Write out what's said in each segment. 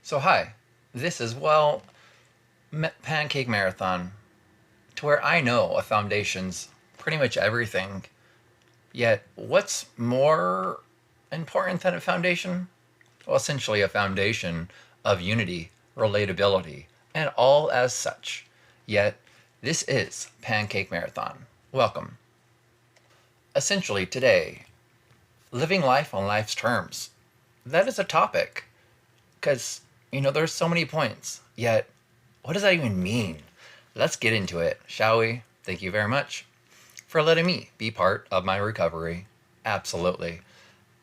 So hi, this is, Pancake Marathon, to where I know a foundation's pretty much everything. Yet, what's more important than a foundation? Well, essentially a foundation of unity, relatability, and all as such. Yet, this is Pancake Marathon. Welcome. Essentially, today, living life on life's terms. That is a topic. Because, there's so many points. Yet, what does that even mean? Let's get into it, shall we? Thank you very much for letting me be part of my recovery. Absolutely.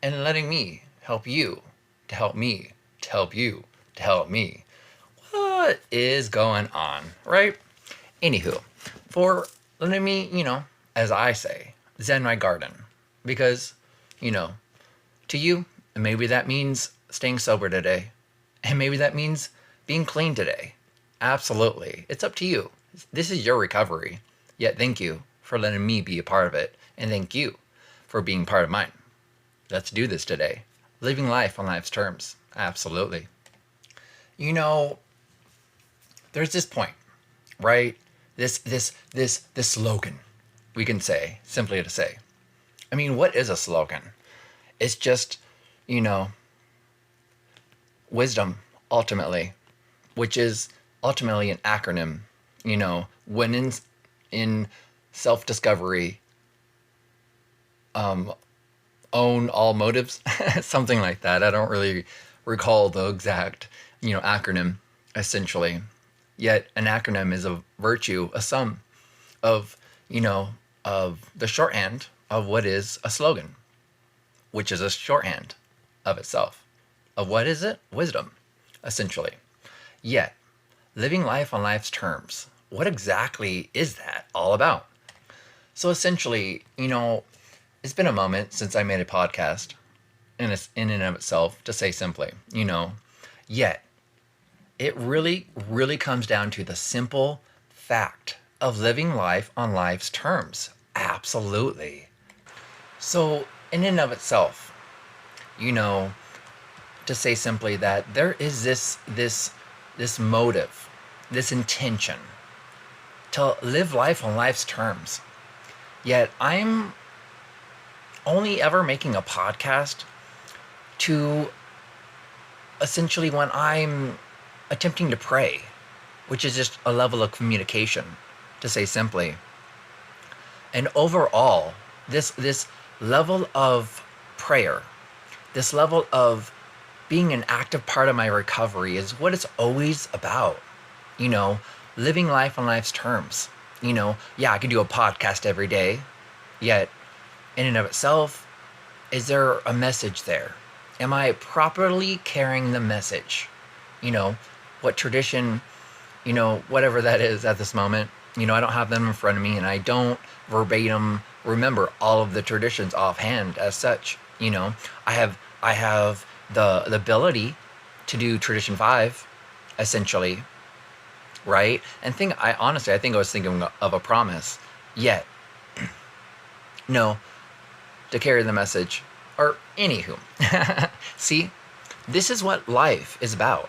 And letting me help you to help me to help you to help me. What is going on, right? Anywho, for letting me, as I say, zen my garden. Because, to you, maybe that means staying sober today. And maybe that means being clean today. Absolutely. It's up to you. This is your recovery. Yet thank you for letting me be a part of it. And thank you for being part of mine. Let's do this today. Living life on life's terms. Absolutely. There's this point, right? This slogan, we can say, simply to say. I mean, what is a slogan? It's just, wisdom, ultimately, which is ultimately an acronym. When in self-discovery, own all motives, something like that. I don't really recall the exact, acronym, essentially. Yet an acronym is a virtue, a sum of, of the shorthand of what is a slogan, which is a shorthand of itself. Of what is it? Wisdom, essentially. Yet, living life on life's terms. What exactly is that all about? So essentially, it's been a moment since I made a podcast in and of itself, to say simply, yet it really, really comes down to the simple fact of living life on life's terms. Absolutely. So in and of itself, to say simply that there is this motive, this intention to live life on life's terms. Yet I'm only ever making a podcast to essentially when I'm attempting to pray, which is just a level of communication, to say simply. And overall, this level of prayer, this level of being an active part of my recovery is what it's always about. Living life on life's terms. I can do a podcast every day, yet in and of itself, is there a message there? Am I properly carrying the message? What tradition, whatever that is at this moment, I don't have them in front of me and I don't verbatim remember all of the traditions offhand as such. I have the ability to do tradition 5, essentially, right? And I think I was thinking of a promise. Yet, no, to carry the message, or anywho. See, this is what life is about.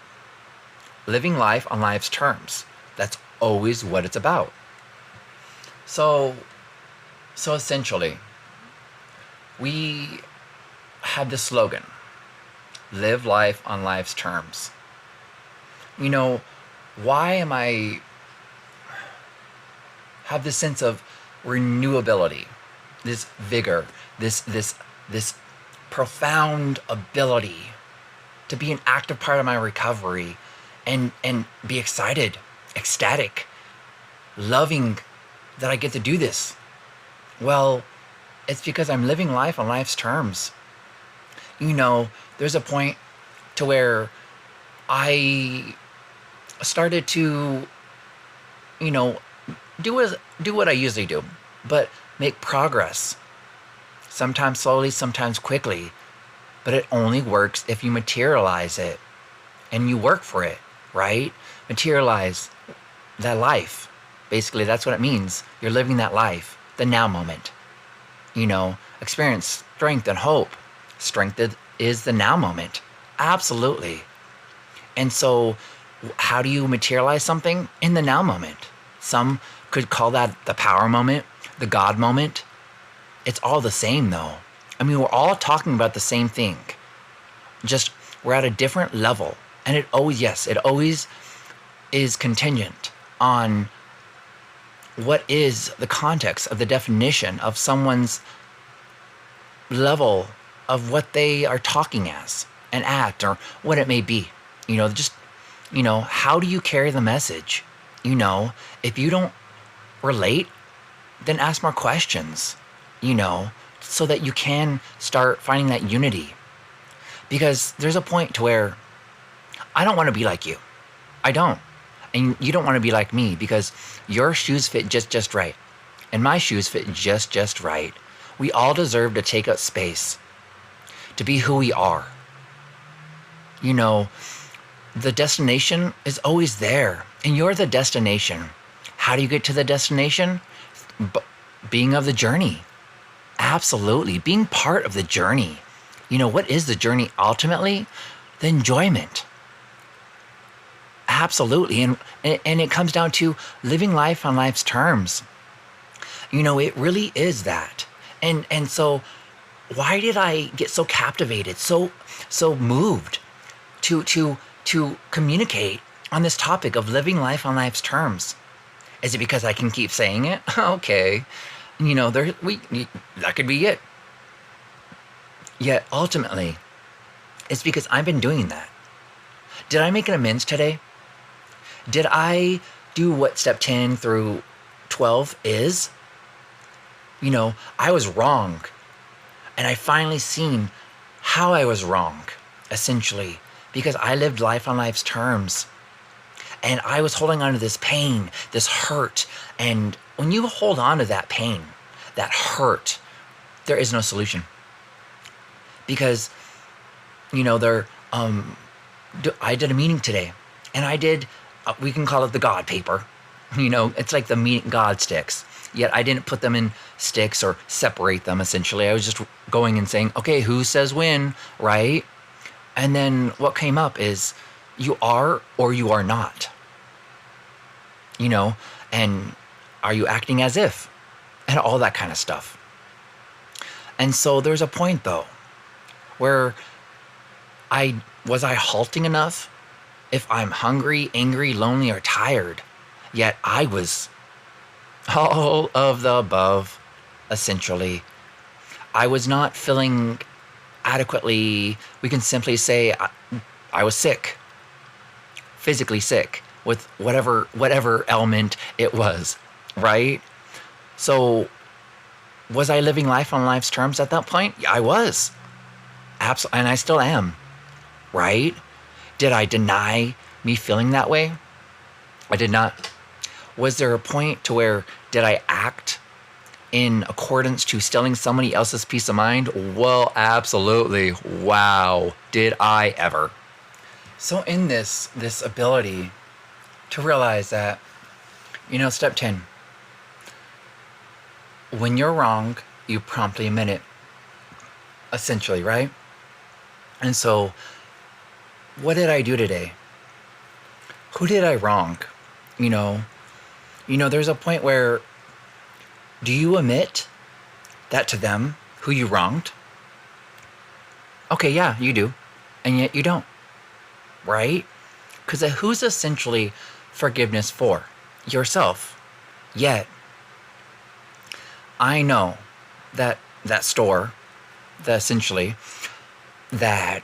Living life on life's terms. That's always what it's about. So essentially, we have this slogan, live life on life's terms. Why am I have this sense of renewability, this vigor, this profound ability to be an active part of my recovery and be excited, ecstatic, loving that I get to do this? Well, it's because I'm living life on life's terms. There's a point to where I started to, do what I usually do, but make progress. Sometimes slowly, sometimes quickly. But it only works if you materialize it and you work for it, right? Materialize that life. Basically, that's what it means. You're living that life, the now moment. Experience strength and hope. Strength is the now moment. Absolutely. And so, how do you materialize something? In the now moment. Some could call that the power moment, the God moment. It's all the same, though. I mean, we're all talking about the same thing. Just we're at a different level. And it always, yes, it always is contingent on what is the context of the definition of someone's level of what they are talking as and at, or what it may be. Just, how do you carry the message? If you don't relate, then ask more questions, so that you can start finding that unity. Because there's a point to where I don't want to be like you. I don't. And you don't want to be like me, because your shoes fit just right. And my shoes fit just right. We all deserve to take up space, to be who we are. The destination is always there, and you're the destination. How do you get to the destination? Being of the journey. Absolutely. Being part of the journey. What is the journey ultimately? The enjoyment. Absolutely. And it comes down to living life on life's terms. It really is that. And so why did I get so captivated, so moved to communicate on this topic of living life on life's terms? Is it because I can keep saying it? Okay. That could be it. Yet ultimately, it's because I've been doing that. Did I make an amends today? Did I do what step 10 through 12 is? I was wrong. And I finally seen how I was wrong, essentially, because I lived life on life's terms. And I was holding on to this pain, this hurt. And when you hold on to that pain, that hurt, there is no solution. Because, I did a meeting today, and I did, we can call it the God paper. It's like the God sticks. Yet I didn't put them in sticks or separate them, essentially. I was just going and saying, okay, who says when, right? And then what came up is you are or you are not. And are you acting as if? And all that kind of stuff. And so there's a point, though, where was I halting enough? If I'm hungry, angry, lonely, or tired, yet I was all of the above, essentially. I was not feeling adequately. We can simply say I was sick, physically sick, with whatever element it was, right? So was I living life on life's terms at that point? Yeah, I was. Absolutely, and I still am, right? Did I deny me feeling that way? I did not. Was there a point to where did I act in accordance to stealing somebody else's peace of mind? Well, absolutely. Wow. Did I ever? So in this ability to realize that, step 10, when you're wrong, you promptly admit it, essentially, right? And so what did I do today? Who did I wrong? There's a point where, do you admit that to them, who you wronged? Okay, yeah, you do. And yet you don't, right? Because who's essentially forgiveness for? Yourself. Yet, I know that store, that essentially, that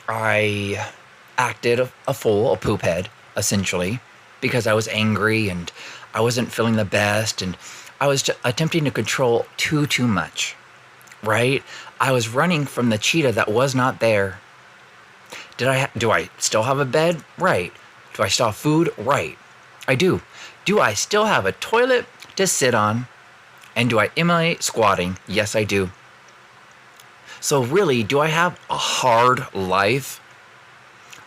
I acted a fool, a poop head, essentially, because I was angry and I wasn't feeling the best and I was just attempting to control too much, right? I was running from the cheetah that was not there. Do I still have a bed? Right. Do I still have food? Right. I do. Do I still have a toilet to sit on? And do I emulate squatting? Yes, I do. So really, do I have a hard life?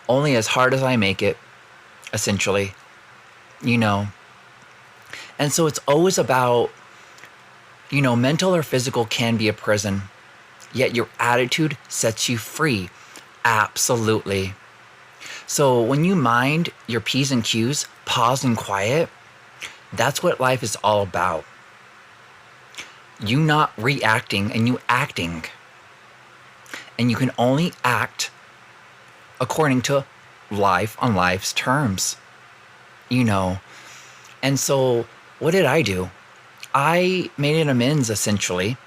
Only as hard as I make it, essentially. And so it's always about, mental or physical can be a prison, yet your attitude sets you free. Absolutely. So when you mind your P's and Q's, pause and quiet, that's what life is all about. You not reacting and you acting. And you can only act according to life on life's terms, you know. And so what did I do? I made an amends, essentially,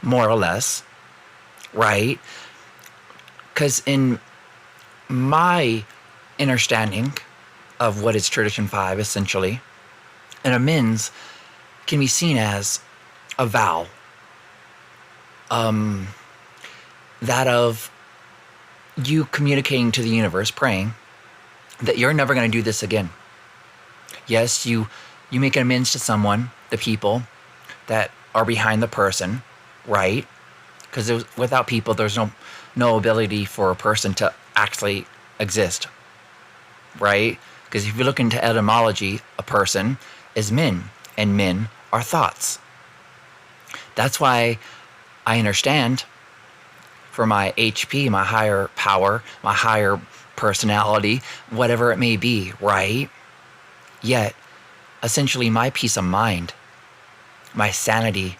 more or less, right? Because in my understanding of what is Tradition 5, essentially, an amends can be seen as a vow, that of you communicating to the universe, praying that you're never going to do this again. Yes, you make an amends to someone, the people that are behind the person, right? Because without people, there's no ability for a person to actually exist, right? Because if you look into etymology, a person is men, and men are thoughts. That's why I understand, for my HP, my higher power, my higher personality, whatever it may be, right? Yet, essentially, my peace of mind, my sanity,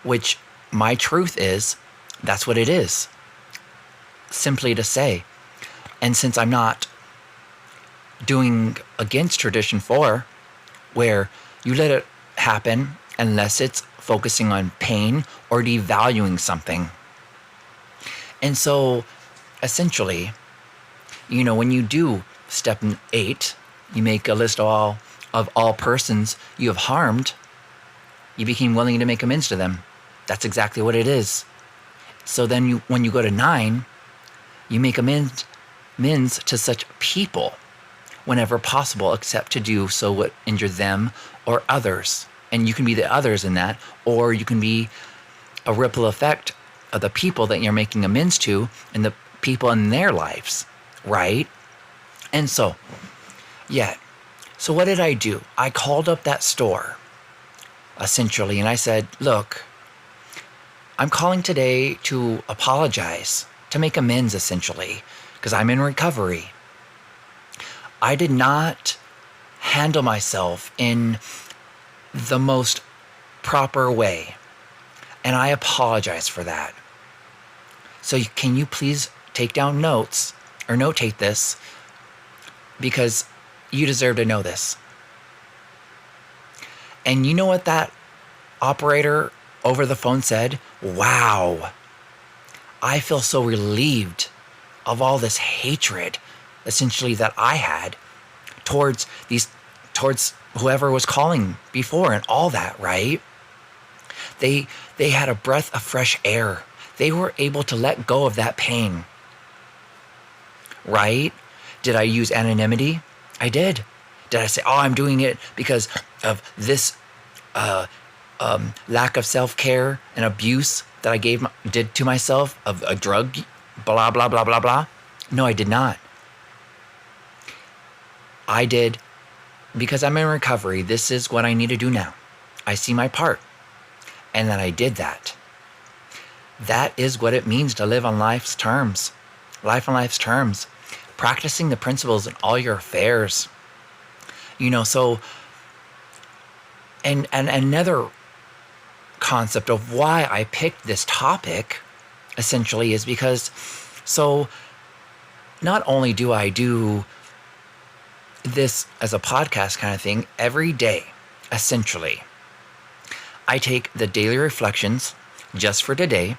which my truth is, that's what it is. Simply to say. And since I'm not doing against Tradition 4, where you let it happen unless it's focusing on pain or devaluing something. And so, essentially, when you do step 8, you make a list of all persons you have harmed, you became willing to make amends to them. That's exactly what it is. So then when you go to 9, you make amends to such people whenever possible, except to do so what injure them or others. And you can be the others in that, or you can be a ripple effect of the people that you're making amends to and the people in their lives, right? And so, so what did I do? I called up that store, essentially, and I said, look, I'm calling today to apologize, to make amends, essentially, because I'm in recovery. I did not handle myself in the most proper way, and I apologize for that. So can you please take down notes or notate this, because you deserve to know this. And you know what that operator over the phone said? Wow, I feel so relieved of all this hatred, essentially, that I had towards whoever was calling before and all that, right? They had a breath of fresh air. They were able to let go of that pain, right? Did I use anonymity? I did. Did I say, I'm doing it because of this lack of self-care and abuse that I did to myself, of a drug, blah, blah, blah, blah, blah? No, I did not. I did because I'm in recovery. This is what I need to do now. I see my part. And then I did that. That is what it means to live on life's terms. Life on life's terms. Practicing the principles in all your affairs. So, and another concept of why I picked this topic, essentially, is because, so not only do I do this as a podcast kind of thing every day, essentially, I take the daily reflections just for today,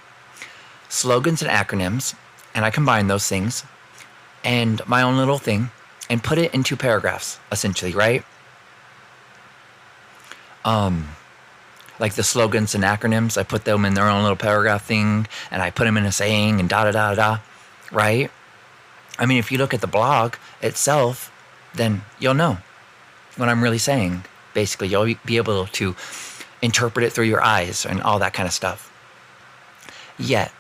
slogans and acronyms, and I combine those things and my own little thing and put it into paragraphs, essentially, right? Like the slogans and acronyms, I put them in their own little paragraph thing, and I put them in a saying and da-da-da-da, right? I mean, if you look at the blog itself, then you'll know what I'm really saying. Basically, you'll be able to interpret it through your eyes and all that kind of stuff. Yet,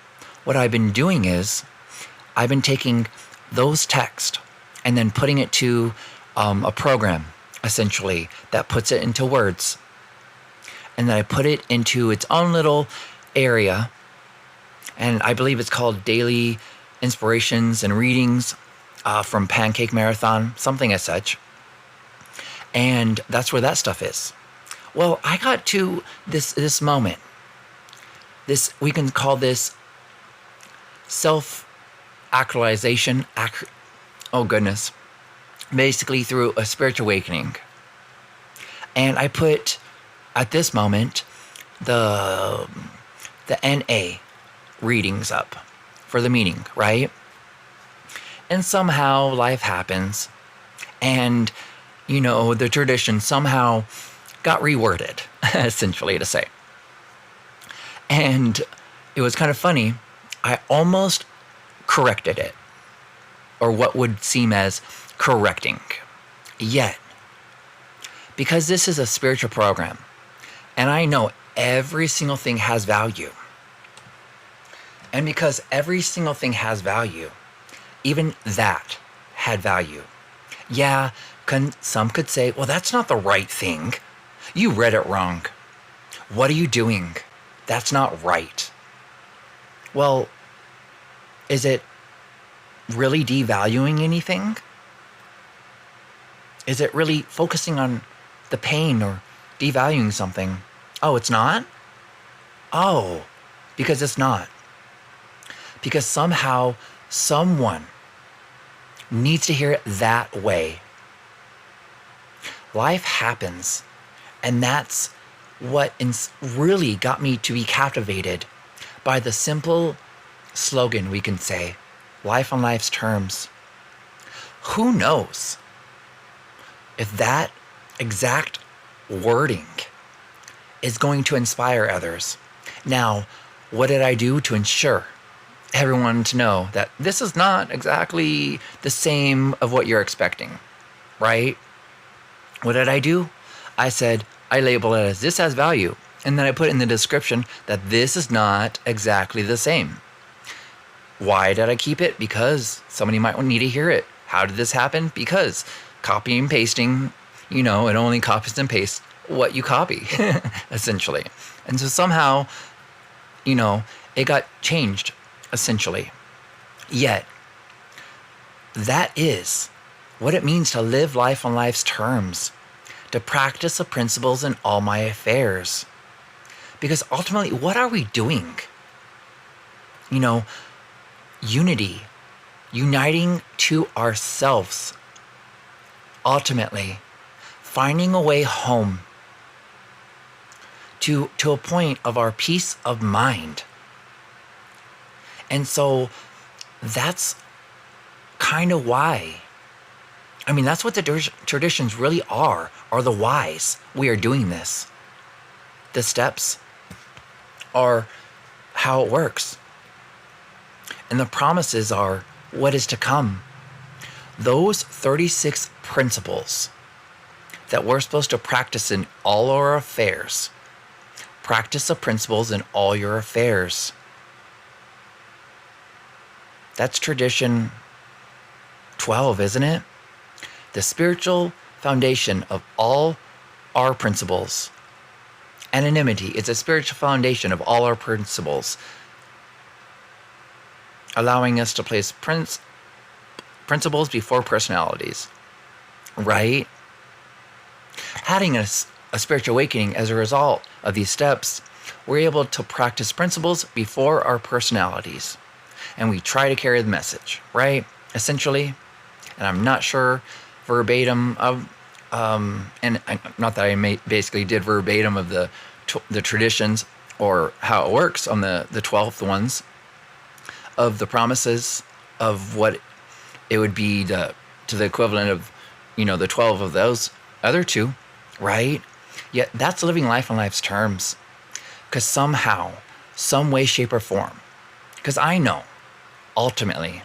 what I've been doing is I've been taking those texts and then putting it to a program, essentially, that puts it into words. And then I put it into its own little area, and I believe it's called Daily Inspirations and Readings, from Pancake Marathon, something as such. And that's where that stuff is. Well, I got to this moment. This, we can call this self-actualization. Oh goodness. Basically through a spiritual awakening. And I put at this moment the NA readings up for the meeting, right? And somehow life happens, and the tradition somehow got reworded, essentially to say. And it was kind of funny. I almost corrected it, or what would seem as correcting. Yet, because this is a spiritual program, and I know every single thing has value, and because every single thing has value, even that had value. Yeah, some could say, well, that's not the right thing. You read it wrong. What are you doing? That's not right. Well, is it really devaluing anything? Is it really focusing on the pain or devaluing something? Oh, it's not? Oh, because it's not. Because somehow someone needs to hear it that way. Life happens, and that's what really got me to be captivated by the simple slogan, we can say, life on life's terms. Who knows if that exact wording is going to inspire others? Now, what did I do to ensure everyone to know that this is not exactly the same of what you're expecting, right? What did I do? I said, I label it as this has value. And then I put in the description that this is not exactly the same. Why did I keep it? Because somebody might need to hear it. How did this happen? Because copying and pasting, it only copies and pastes what you copy, essentially. And so somehow, it got changed, essentially. Yet, that is what it means to live life on life's terms, to practice the principles in all my affairs. Because ultimately, what are we doing? Unity, uniting to ourselves, ultimately finding a way home to a point of our peace of mind. And so that's kind of why. That's what the traditions really are the whys we are doing this. The steps are how it works. And the promises are what is to come. Those 36 principles that we're supposed to practice in all our affairs. Practice the principles in all your affairs. That's tradition 12, isn't it? The spiritual foundation of all our principles. Anonymity is a spiritual foundation of all our principles, allowing us to place principles before personalities, right? Having a spiritual awakening as a result of these steps, we're able to practice principles before our personalities. And we try to carry the message, right? Essentially. And I'm not sure verbatim of, and not that I basically did verbatim of the traditions or how it works on the 12th ones of the promises of what it would be to the equivalent of, the 12 of those other two, right? Yet that's living life on life's terms. Because somehow, some way, shape, or form, because I know, ultimately,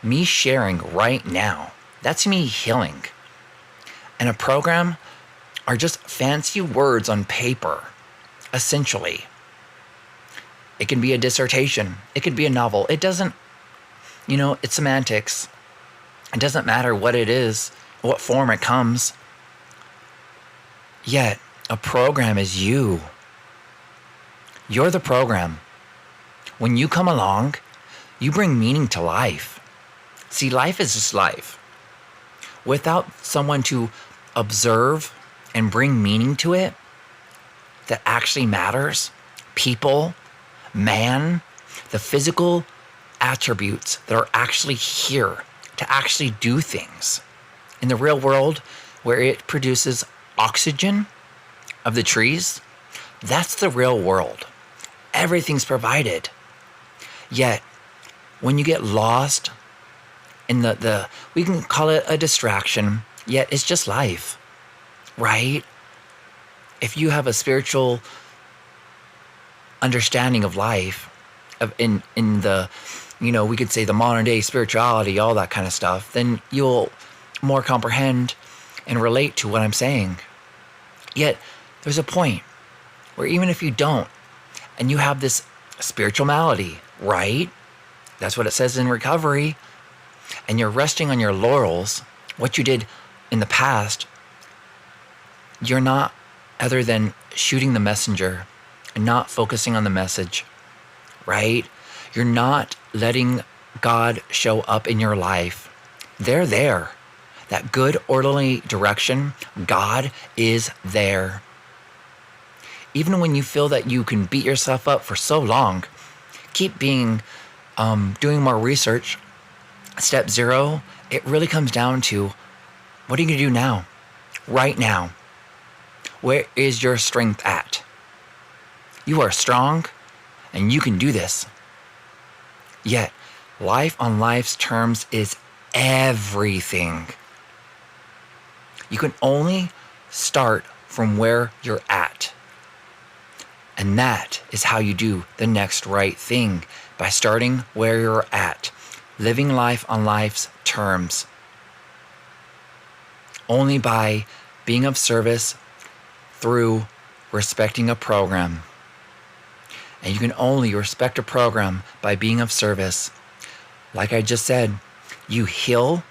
me sharing right now, that's me healing. And a program are just fancy words on paper, essentially. It can be a dissertation. It could be a novel. It doesn't, it's semantics. It doesn't matter what it is, what form it comes. Yet, a program is you. You're the program. When you come along, you bring meaning to life. See, life is just life. Without someone to observe and bring meaning to it that actually matters, people, man, the physical attributes that are actually here to actually do things. In the real world, where it produces oxygen of the trees, that's the real world. Everything's provided. Yet, when you get lost in the we can call it a distraction, yet it's just life, right? If you have a spiritual understanding of life, in the, we could say the modern day spirituality, all that kind of stuff, then you'll more comprehend and relate to what I'm saying. Yet there's a point where even if you don't, and you have this spiritual malady, right? That's what it says in recovery. And you're resting on your laurels, what you did in the past, you're not other than shooting the messenger and not focusing on the message, right? You're not letting God show up in your life. They're there. That good, orderly direction, God is there. Even when you feel that you can beat yourself up for so long, keep doing more research. Step 0, it really comes down to, what are you going to do now? Right now. Where is your strength at? You are strong and you can do this. Yet, life on life's terms is everything. You can only start from where you're at. And that is how you do the next right thing, by starting where you're at. Living life on life's terms. Only by being of service through respecting a program. And you can only respect a program by being of service. Like I just said, you heal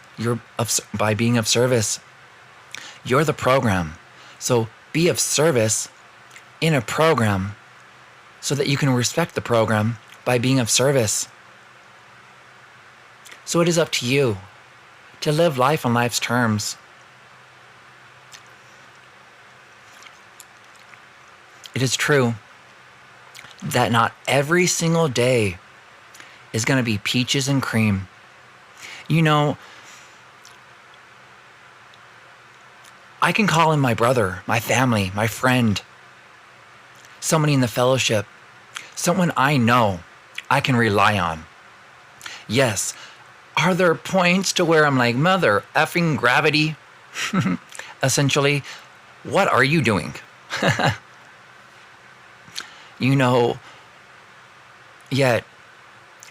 by being of service. You're the program. So be of service in a program so that you can respect the program by being of service. So it is up to you to live life on life's terms. It is true that not every single day is going to be peaches and cream. I can call in my brother, my family, my friend, somebody in the fellowship, someone I know I can rely on. Yes, are there points to where I'm like, mother effing gravity? Essentially, what are you doing? Yet,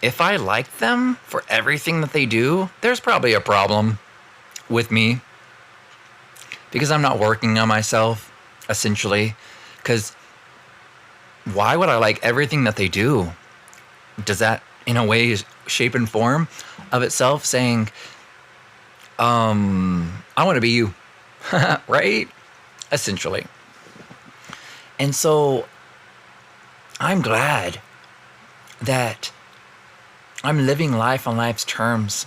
if I like them for everything that they do, there's probably a problem with me. Because I'm not working on myself, essentially. Because why would I like everything that they do? Does that, in a way, shape and form of itself saying, I want to be you, right? Essentially. And so I'm glad that I'm living life on life's terms.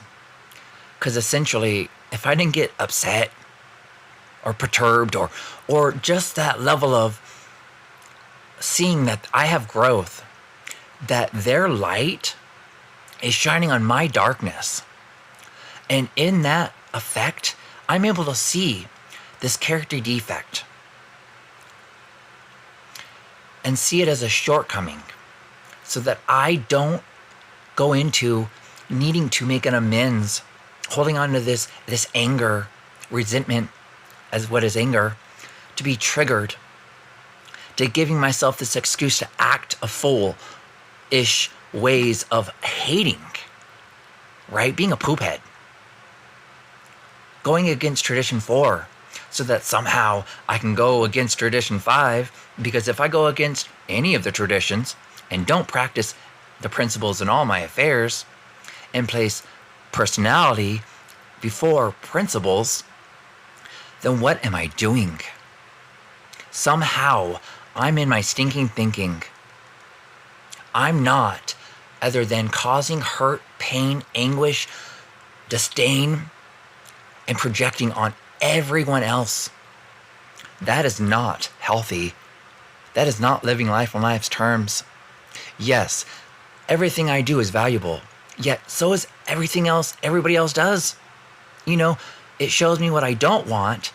Because essentially, if I didn't get upset or perturbed or just that level of seeing that I have growth, that their light is shining on my darkness. And in that effect, I'm able to see this character defect and see it as a shortcoming so that I don't go into needing to make an amends, holding on to this anger, resentment, as what is anger, to be triggered, to giving myself this excuse to act a fool-ish ways of hating, right? Being a poop head. Going against tradition 4 so that somehow I can go against tradition 5, because if I go against any of the traditions and don't practice the principles in all my affairs and place personality before principles, then what am I doing? Somehow I'm in my stinking thinking. I'm not other than causing hurt, pain, anguish, disdain, and projecting on everyone else. That is not healthy. That is not living life on life's terms. Yes, everything I do is valuable, yet so is everything else everybody else does. It shows me what I don't want.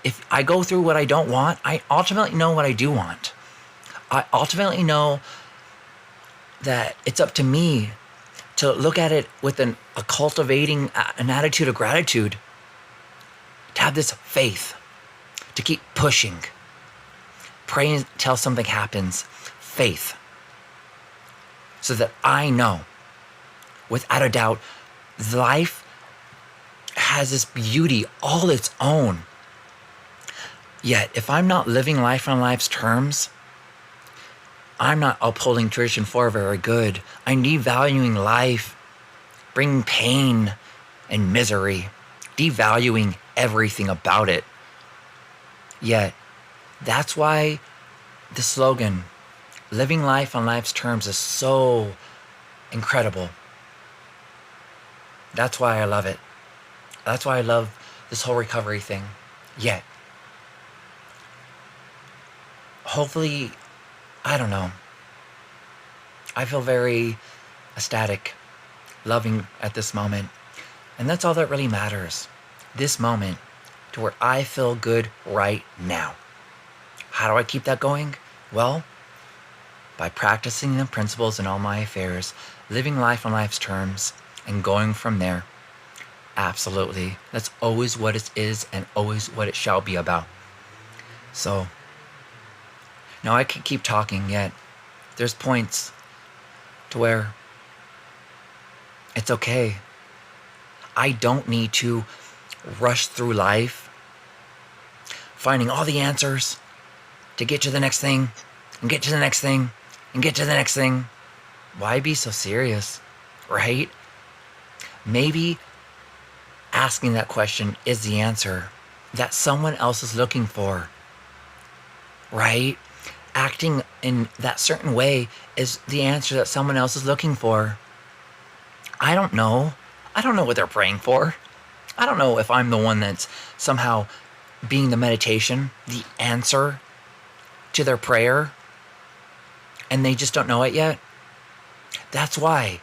If I go through what I don't want, I ultimately know what I do want. I ultimately know that it's up to me to look at it with a cultivating an attitude of gratitude, to have this faith, to keep pushing, praying until something happens, faith, so that I know, without a doubt, life has this beauty all its own. Yet, if I'm not living life on life's terms, I'm not upholding tradition for very good. I'm devaluing life, bringing pain and misery, devaluing everything about it. Yet, that's why the slogan, living life on life's terms, is so incredible. That's why I love it. That's why I love this whole recovery thing. Yet, hopefully, I don't know. I feel very ecstatic, loving at this moment. And that's all that really matters. This moment, to where I feel good right now. How do I keep that going? Well, by practicing the principles in all my affairs, living life on life's terms, and going from there. Absolutely. That's always what it is and always what it shall be about. So, now I could keep talking, yet there's points to where it's okay. I don't need to rush through life, finding all the answers to get to the next thing, and get to the next thing, and get to the next thing. Why be so serious, right? Maybe asking that question is the answer that someone else is looking for, right? Acting in that certain way is the answer that someone else is looking for. I don't know. I don't know what they're praying for. I don't know if I'm the one that's somehow being the meditation, the answer to their prayer, and they just don't know it yet. That's why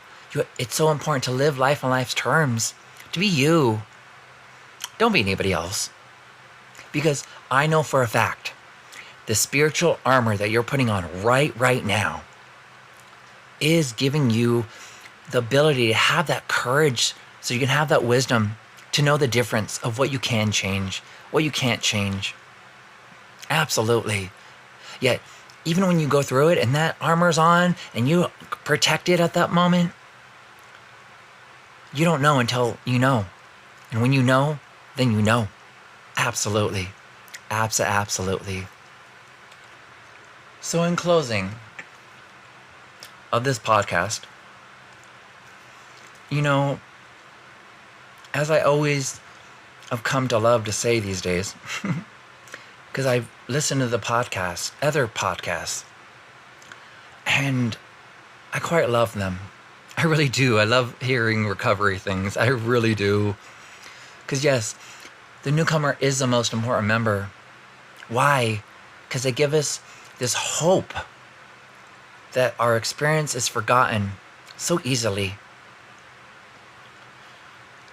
it's so important to live life on life's terms, to be you. Don't be anybody else. Because I know for a fact, the spiritual armor that you're putting on right now is giving you the ability to have that courage, so you can have that wisdom to know the difference of what you can change, what you can't change. Absolutely. Yet, even when you go through it and that armor's on and you protect it at that moment, you don't know until you know. And when you know, then you know. Absolutely. Absolutely. So in closing of this podcast, as I always have come to love to say these days, because I've listened to the podcasts, other podcasts, and I quite love them. I really do. I love hearing recovery things. I really do. Because yes, the newcomer is the most important member. Why? Because they give us this hope that our experience is forgotten so easily,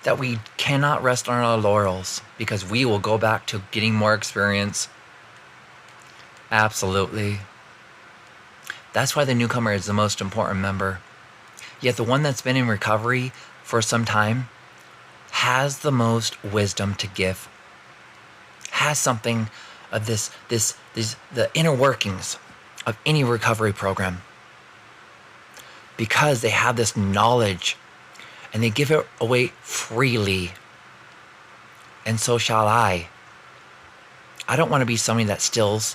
that we cannot rest on our laurels because we will go back to getting more experience. Absolutely. That's why the newcomer is the most important member. Yet the one that's been in recovery for some time has the most wisdom to give, has something of the inner workings of any recovery program, because they have this knowledge and they give it away freely. And so shall I. I don't want to be somebody that steals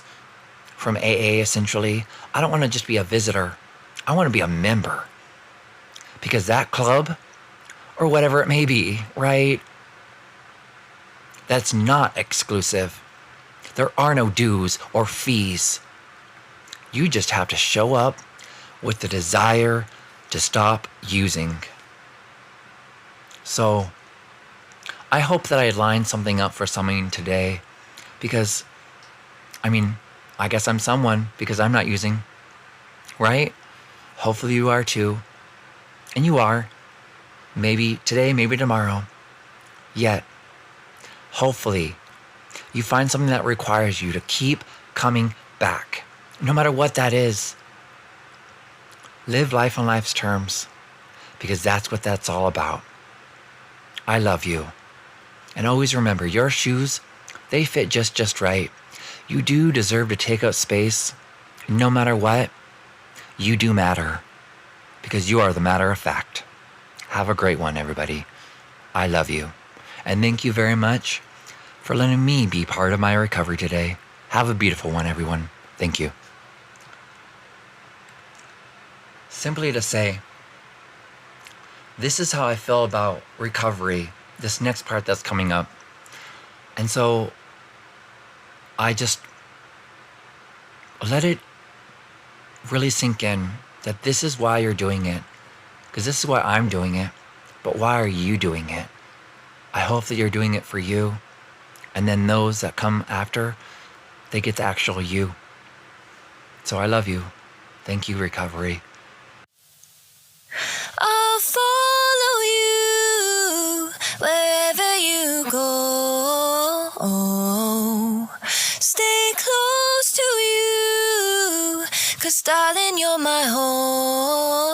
from AA, essentially. I don't want to just be a visitor. I want to be a member. Because that club, or whatever it may be, right? That's not exclusive. There are no dues or fees. You just have to show up with the desire to stop using. So, I hope that I lined something up for someone today because, I mean, I guess I'm someone because I'm not using, right? Hopefully you are too. And you are. Maybe today, maybe tomorrow. Yet, hopefully, you find something that requires you to keep coming back. No matter what that is. Live life on life's terms because that's what that's all about. I love you. And always remember, your shoes, they fit just right. You do deserve to take up space. No matter what, you do matter because you are the matter of fact. Have a great one, everybody. I love you. And thank you very much for letting me be part of my recovery today. Have a beautiful one, everyone. Thank you. Simply to say, this is how I feel about recovery, this next part that's coming up. And so I just let it really sink in that this is why you're doing it. Because this is why I'm doing it. But why are you doing it? I hope that you're doing it for you. And then those that come after, they get the actual you. So I love you. Thank you, recovery. I'll follow you wherever you go. Stay close to you, 'cause darling, you're my home.